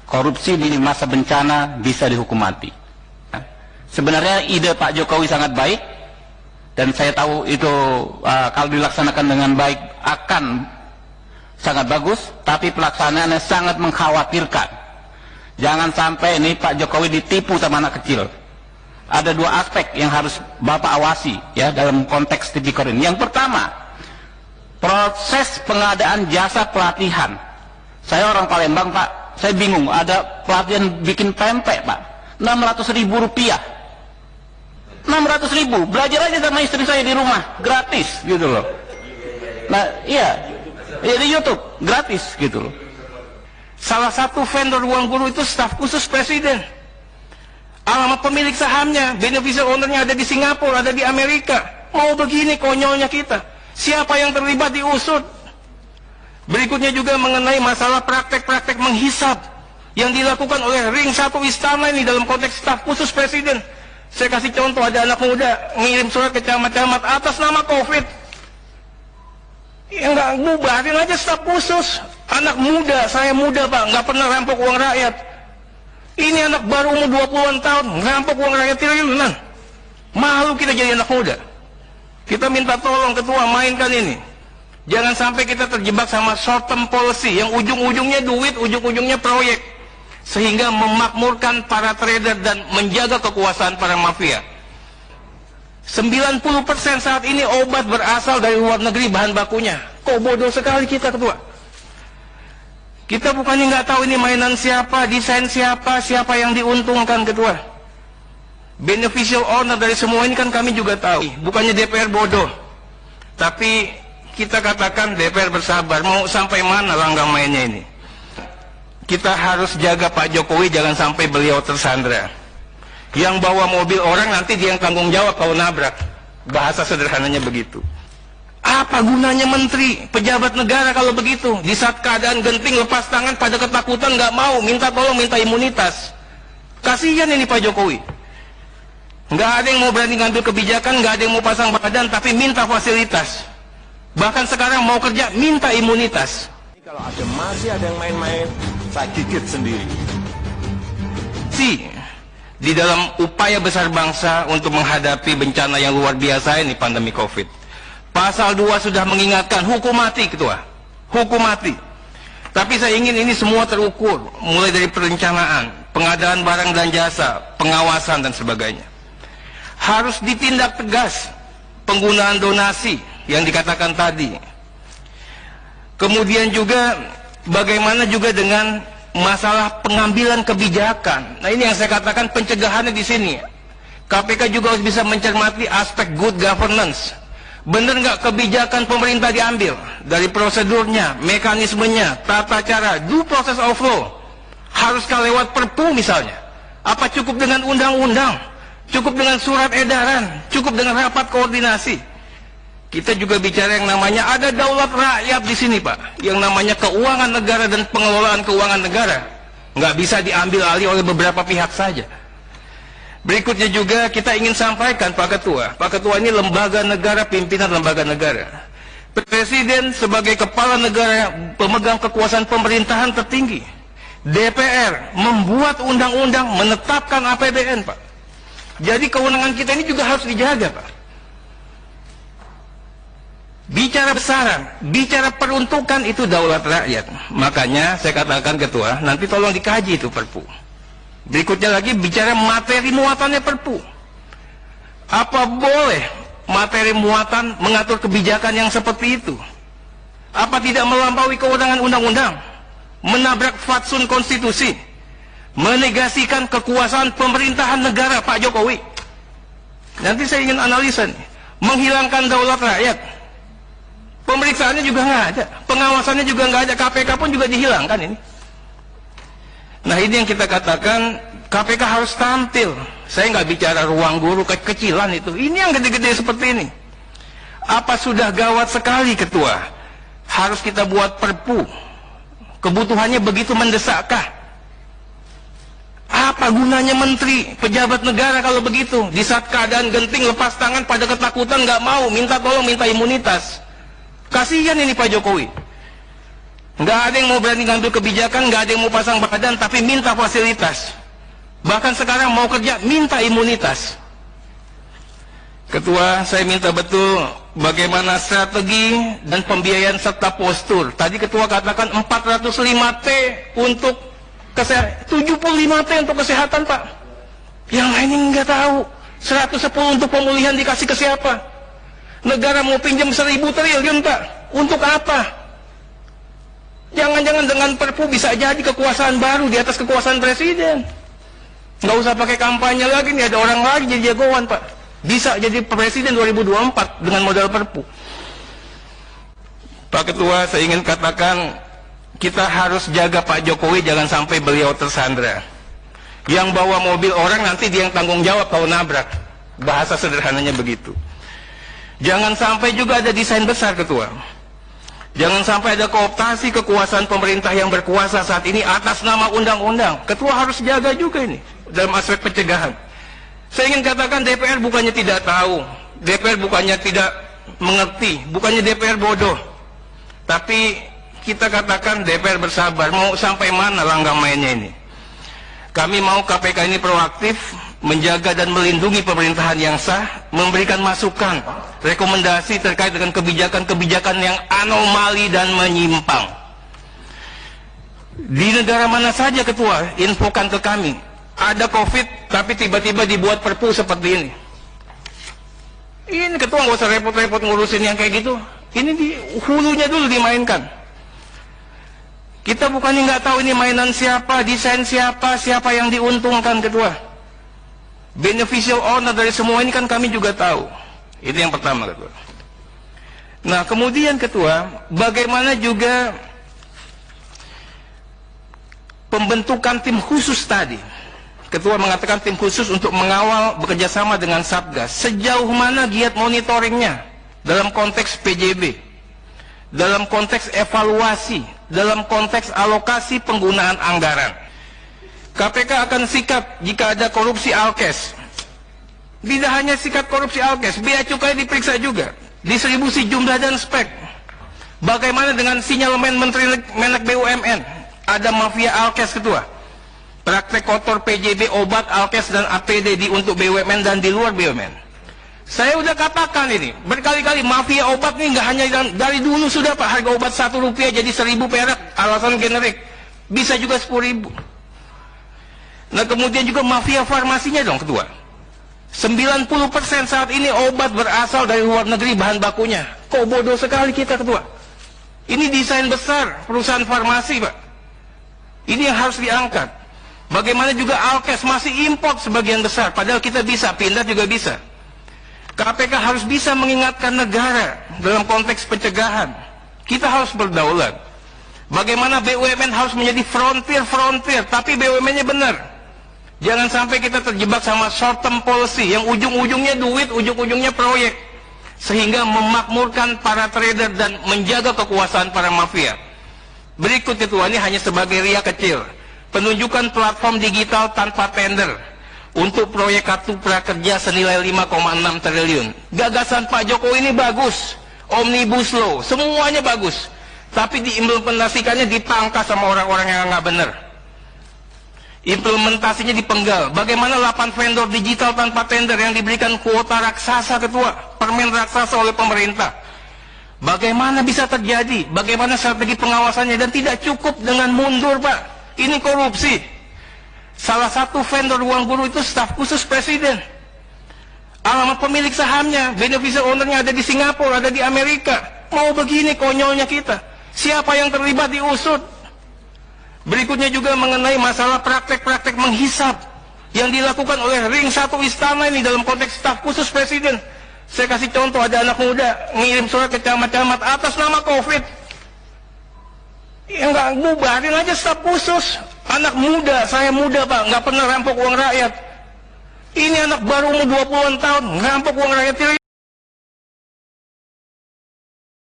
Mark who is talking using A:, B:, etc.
A: korupsi di masa bencana bisa dihukum mati. Sebenarnya ide Pak Jokowi sangat baik, dan saya tahu itu kalau dilaksanakan dengan baik akan sangat bagus, tapi pelaksanaannya sangat mengkhawatirkan. Jangan sampai ini Pak Jokowi ditipu sama anak kecil. Ada dua aspek yang harus Bapak awasi ya dalam konteks tipikor ini. Yang pertama, proses pengadaan jasa pelatihan. Saya orang Palembang, Pak, saya bingung, ada pelatihan bikin pempek, Pak, 600.000 rupiah. 600.000, belajar aja sama istri saya di rumah, gratis gitu loh. Nah iya, di YouTube gratis gitu loh. Salah satu vendor ruang guru itu staf khusus presiden. Alamat pemilik sahamnya, beneficial ownernya ada di Singapura, ada di Amerika. Mau begini konyolnya kita. Siapa yang terlibat diusut. Berikutnya juga mengenai masalah praktek-praktek menghisap yang dilakukan oleh ring satu istana ini dalam konteks staf khusus presiden. Saya kasih contoh, ada anak muda ngirim surat ke camat-camat atas nama COVID. Ya nggak, bubarin aja staf khusus. Anak muda, saya muda Pak, nggak pernah rampok uang rakyat. Ini anak baru umur 20-an tahun, rampok uang rakyat triliunan. Malu kita jadi anak muda. Kita minta tolong ketua mainkan ini. Jangan sampai kita terjebak sama short term policy yang ujung-ujungnya duit, ujung-ujungnya proyek, sehingga memakmurkan para trader dan menjaga kekuasaan para mafia. 90% saat ini obat berasal dari luar negeri bahan bakunya. Kok bodoh sekali kita ketua. Kita bukannya nggak tahu ini mainan siapa, desain siapa, siapa yang diuntungkan ketua. Beneficial owner dari semua ini kan kami juga tahu. Bukannya DPR bodoh, tapi kita katakan DPR bersabar. Mau sampai mana langgang mainnya ini? Kita harus jaga Pak Jokowi jangan sampai beliau tersandra. Yang bawa mobil orang nanti dia yang tanggung jawab kalau nabrak. Bahasa sederhananya begitu. Apa gunanya menteri, pejabat negara kalau begitu? Di saat keadaan genting lepas tangan pada ketakutan nggak mau, minta tolong, minta imunitas. Kasihan ini Pak Jokowi. Nggak ada yang mau berani ngambil kebijakan, nggak ada yang mau pasang badan, tapi minta fasilitas. Bahkan sekarang mau kerja, minta imunitas.
B: Kalau masih ada yang main-main, saya gigit sendiri.
A: Di dalam upaya besar bangsa untuk menghadapi bencana yang luar biasa ini, pandemi COVID, pasal 2 sudah mengingatkan hukum mati ketua, hukum mati. Tapi saya ingin ini semua terukur, mulai dari perencanaan, pengadaan barang dan jasa, pengawasan dan sebagainya. Harus ditindak tegas penggunaan donasi yang dikatakan tadi. Kemudian juga bagaimana juga dengan masalah pengambilan kebijakan. Nah ini yang saya katakan pencegahannya di sini. KPK juga harus bisa mencermati aspek good governance. Benar nggak kebijakan pemerintah diambil dari prosedurnya, mekanismenya, tata cara, due process of law. Haruskah lewat perpu misalnya? Apa cukup dengan undang-undang? Cukup dengan surat edaran? Cukup dengan rapat koordinasi? Kita juga bicara yang namanya ada daulat rakyat di sini Pak. Yang namanya keuangan negara dan pengelolaan keuangan negara nggak bisa diambil alih oleh beberapa pihak saja. Berikutnya juga kita ingin sampaikan Pak Ketua ini lembaga negara, pimpinan lembaga negara. Presiden sebagai kepala negara, pemegang kekuasaan pemerintahan tertinggi. DPR membuat undang-undang, menetapkan APBN Pak. Jadi kewenangan kita ini juga harus dijaga Pak. Bicara besaran, bicara peruntukan itu daulat rakyat. Makanya saya katakan ketua, nanti tolong dikaji itu perpu. Berikutnya lagi bicara materi muatannya perpu. Apa boleh materi muatan mengatur kebijakan yang seperti itu? Apa tidak melampaui kewenangan undang-undang? Menabrak fatsun konstitusi? Menegasikan kekuasaan pemerintahan negara Pak Jokowi? Nanti saya ingin analisa nih. Menghilangkan daulat rakyat. Pemeriksaannya juga nggak ada, pengawasannya juga nggak ada, KPK pun juga dihilangkan ini. Nah ini yang kita katakan KPK harus tampil. Saya nggak bicara ruang guru kekecilan itu, ini yang gede-gede seperti ini. Apa sudah gawat sekali ketua? Harus kita buat perpu. Kebutuhannya begitu mendesakkah? Apa gunanya menteri, pejabat negara kalau begitu? Di saat keadaan genting lepas tangan pada ketakutan nggak mau, minta tolong, minta imunitas. Kasihan ini Pak Jokowi. Nggak ada yang mau berani ngambil kebijakan, nggak ada yang mau pasang badan, tapi minta fasilitas. Bahkan sekarang mau kerja, minta imunitas. Ketua, saya minta betul bagaimana strategi dan pembiayaan serta postur. Tadi Ketua katakan 405T untuk kesehatan, 75T untuk kesehatan, Pak. Yang lain ini nggak tahu. 110 untuk pemulihan dikasih ke siapa? Negara mau pinjam 1.000 triliun, Pak. Untuk apa? Jangan-jangan dengan Perpu bisa jadi kekuasaan baru di atas kekuasaan presiden. Nggak usah pakai kampanye lagi, nih ada orang lagi jadi jagoan, Pak. Bisa jadi presiden 2024 dengan modal Perpu. Pak Ketua, saya ingin katakan kita harus jaga Pak Jokowi jangan sampai beliau tersandra. Yang bawa mobil orang nanti dia yang tanggung jawab kalau nabrak. Bahasa sederhananya begitu. Jangan sampai juga ada desain besar, Ketua. Jangan sampai ada kooptasi kekuasaan pemerintah yang berkuasa saat ini atas nama undang-undang. Ketua harus jaga juga ini dalam aspek pencegahan. Saya ingin katakan DPR bukannya tidak tahu, DPR bukannya tidak mengerti, bukannya DPR bodoh. Tapi kita katakan DPR bersabar, mau sampai mana langkah mainnya ini. Kami mau KPK ini proaktif, menjaga dan melindungi pemerintahan yang sah, memberikan masukan, rekomendasi terkait dengan kebijakan-kebijakan yang anomali dan menyimpang. Di negara mana saja, Ketua, infokan ke kami. Ada COVID, tapi tiba-tiba dibuat Perpu seperti ini. Ini Ketua nggak usah repot-repot ngurusin yang kayak gitu. Ini di hulunya dulu dimainkan. Kita bukannya nggak tahu ini mainan siapa, desain siapa, siapa yang diuntungkan, Ketua. Beneficial owner dari semua ini kan kami juga tahu. Ini yang pertama, Ketua. Nah, kemudian Ketua, bagaimana juga pembentukan tim khusus tadi. Ketua mengatakan tim khusus untuk mengawal bekerjasama dengan Satgas. Sejauh mana giat monitoringnya dalam konteks PJB, dalam konteks evaluasi, dalam konteks alokasi penggunaan anggaran. KPK akan sikap jika ada korupsi Alkes. Tidak hanya sikap korupsi Alkes, bea cukai diperiksa juga, distribusi jumlah dan spek. Bagaimana dengan sinyalemen Menteri Menak BUMN? Ada mafia Alkes, Ketua. Praktek kotor PJB, obat, Alkes, dan APD untuk BUMN dan di luar BUMN. Saya udah katakan ini, berkali-kali mafia obat ini nggak hanya dari dulu sudah, Pak. Harga obat Rp1 jadi 1.000 perak, alasan generik. Bisa juga 10.000. Nah, kemudian juga mafia farmasinya dong, Ketua. 90% saat ini obat berasal dari luar negeri bahan bakunya. Kok bodoh sekali kita, Ketua. Ini desain besar perusahaan farmasi, Pak. Ini yang harus diangkat. Bagaimana juga Alkes masih import sebagian besar, padahal kita bisa, pindah juga bisa. KPK harus bisa mengingatkan negara dalam konteks pencegahan. Kita harus berdaulat. Bagaimana BUMN harus menjadi frontier, tapi BUMN-nya benar. Jangan sampai kita terjebak sama short term policy, yang ujung-ujungnya duit, ujung-ujungnya proyek. Sehingga memakmurkan para trader dan menjaga kekuasaan para mafia. Berikut, Ketua, ini hanya sebagai riak kecil. Penunjukan platform digital tanpa tender untuk proyek kartu prakerja senilai 5,6 triliun. Gagasan Pak Jokowi ini bagus, Omnibus Law, semuanya bagus. Tapi diimplementasikannya dipangkas sama orang-orang yang nggak benar. Implementasinya dipenggal. Bagaimana 8 vendor digital tanpa tender yang diberikan kuota raksasa, Ketua, permen raksasa oleh pemerintah. Bagaimana bisa terjadi? Bagaimana strategi pengawasannya? Dan tidak cukup dengan mundur, Pak. Ini korupsi. Salah satu vendor ruang guru itu staf khusus presiden. Alamat pemilik sahamnya, beneficial ownernya ada di Singapura, ada di Amerika. Mau begini konyolnya kita. Siapa yang terlibat diusut. Berikutnya juga mengenai masalah praktek-praktek menghisap yang dilakukan oleh ring 1 istana ini dalam konteks staf khusus presiden. Saya kasih contoh, ada anak muda ngirim surat ke camat-camat atas nama COVID. Ya nggak, bubarin aja staf khusus. Anak muda, saya muda, Pak, nggak pernah rampok uang rakyat. Ini anak baru umur 20-an tahun, ngerampok uang rakyat.